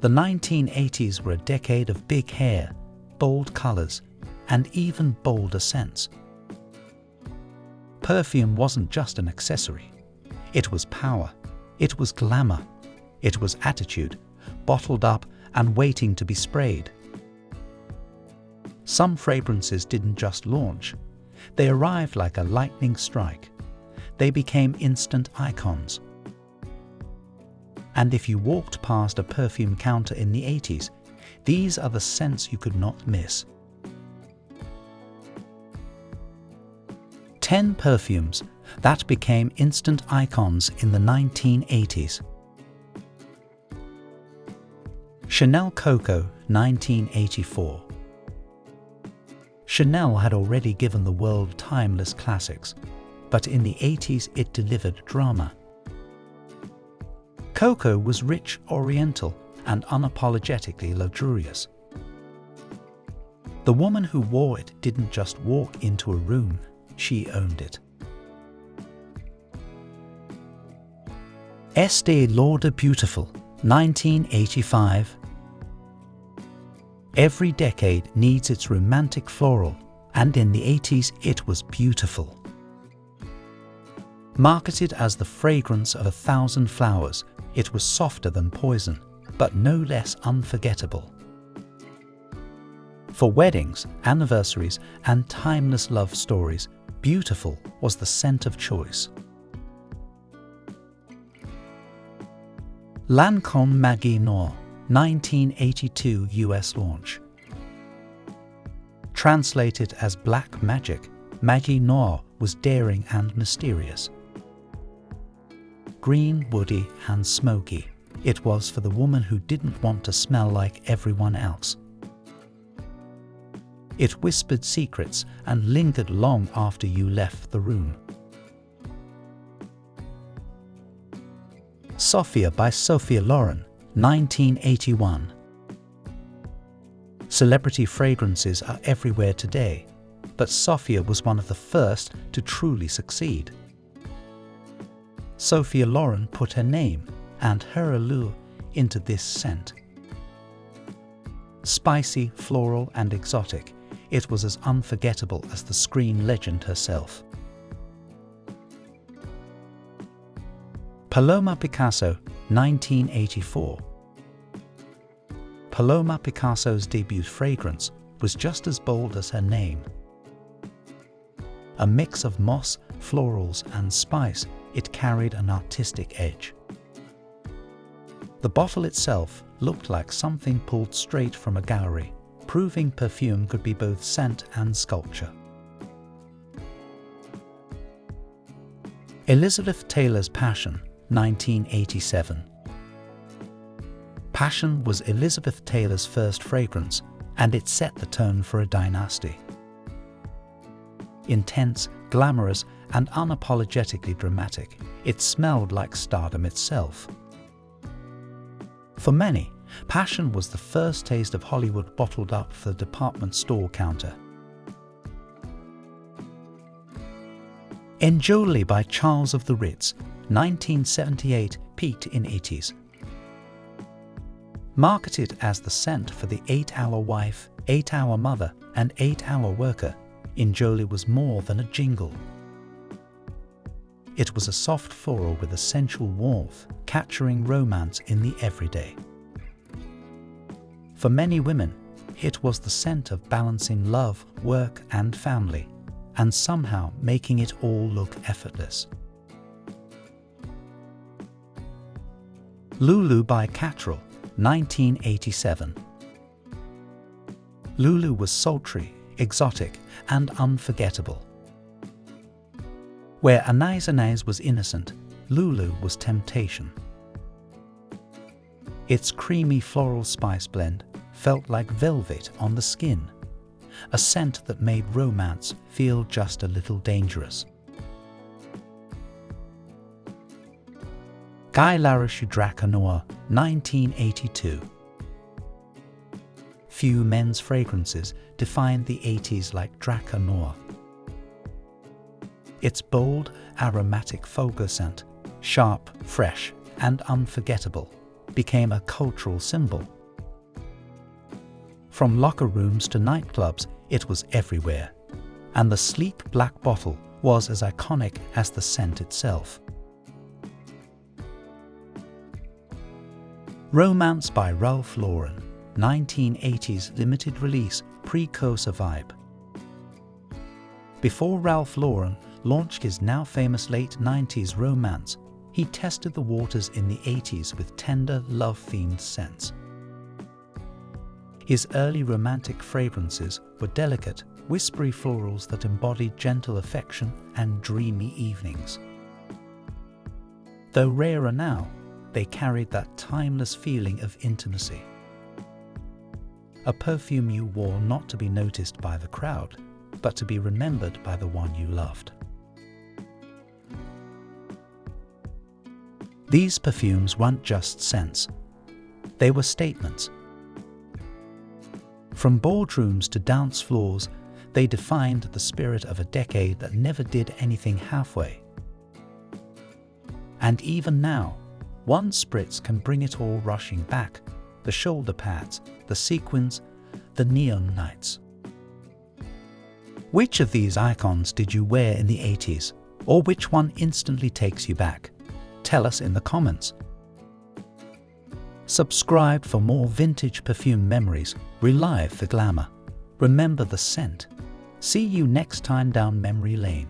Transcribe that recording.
The 1980s were a decade of big hair, bold colors, and even bolder scents. Perfume wasn't just an accessory. It was power. It was glamour. It was attitude, bottled up and waiting to be sprayed. Some fragrances didn't just launch. They arrived like a lightning strike. They became instant icons. And if you walked past a perfume counter in the 80s, these are the scents you could not miss. 10 perfumes that became instant icons in the 1980s. Chanel Coco, 1984. Chanel had already given the world timeless classics, but in the 80s it delivered drama. Coco was rich, oriental, and unapologetically luxurious. The woman who wore it didn't just walk into a room, she owned it. Este Lauder Beautiful, 1985. Every decade needs its romantic floral, and in the 80s it was beautiful. Marketed as the fragrance of 1,000 flowers, it was softer than poison, but no less unforgettable. For weddings, anniversaries, and timeless love stories, beautiful was the scent of choice. Lancome Maggie Noir, 1982 US launch. Translated as Black Magic, Maggie Noir was daring and mysterious. Green, woody, and smoky, it was for the woman who didn't want to smell like everyone else. It whispered secrets and lingered long after you left the room. Sophia by Sophia Loren, 1981. Celebrity fragrances are everywhere today, but Sophia was one of the first to truly succeed. Sophia Loren put her name and her allure into this scent. Spicy, floral, and exotic, it was as unforgettable as the screen legend herself. Paloma Picasso, 1984. Paloma Picasso's debut fragrance was just as bold as her name. A mix of moss, florals, and spice, it carried an artistic edge. The bottle itself looked like something pulled straight from a gallery, proving perfume could be both scent and sculpture. Elizabeth Taylor's Passion, 1987. Passion was Elizabeth Taylor's first fragrance, and it set the tone for a dynasty. Intense, glamorous, and unapologetically dramatic, it smelled like stardom itself. For many, Passion was the first taste of Hollywood bottled up for the department store counter. Enjoli by Charles of the Ritz, 1978, peaked in 80s. Marketed as the scent for the 8-hour wife, 8-hour mother, and 8-hour worker, Enjoli was more than a jingle. It was a soft floral with a sensual warmth, capturing romance in the everyday. For many women, it was the scent of balancing love, work, and family, and somehow making it all look effortless. Lulu by Catrell, 1987. Lulu was sultry, exotic, and unforgettable. Where Anais Anais was innocent, Lulu was temptation. Its creamy floral spice blend felt like velvet on the skin, a scent that made romance feel just a little dangerous. Guy Laroche Draano, 1982. Few men's fragrances defined the 80s like Draano. Its bold, aromatic Folger scent, sharp, fresh, and unforgettable, became a cultural symbol. From locker rooms to nightclubs, it was everywhere, and the sleek black bottle was as iconic as the scent itself. Romance by Ralph Lauren, 1980s limited release precursor vibe. Before Ralph Lauren launched his now famous late 90s romance, he tested the waters in the 80s with tender, love-themed scents. His early romantic fragrances were delicate, whispery florals that embodied gentle affection and dreamy evenings. Though rarer now, they carried that timeless feeling of intimacy. A perfume you wore not to be noticed by the crowd, but to be remembered by the one you loved. These perfumes weren't just scents. They were statements. From boardrooms to dance floors, they defined the spirit of a decade that never did anything halfway. And even now, one spritz can bring it all rushing back: the shoulder pads, the sequins, the neon nights. Which of these icons did you wear in the 80s, or which one instantly takes you back? Tell us in the comments. Subscribe for more vintage perfume memories. Relive the glamour. Remember the scent. See you next time down memory lane.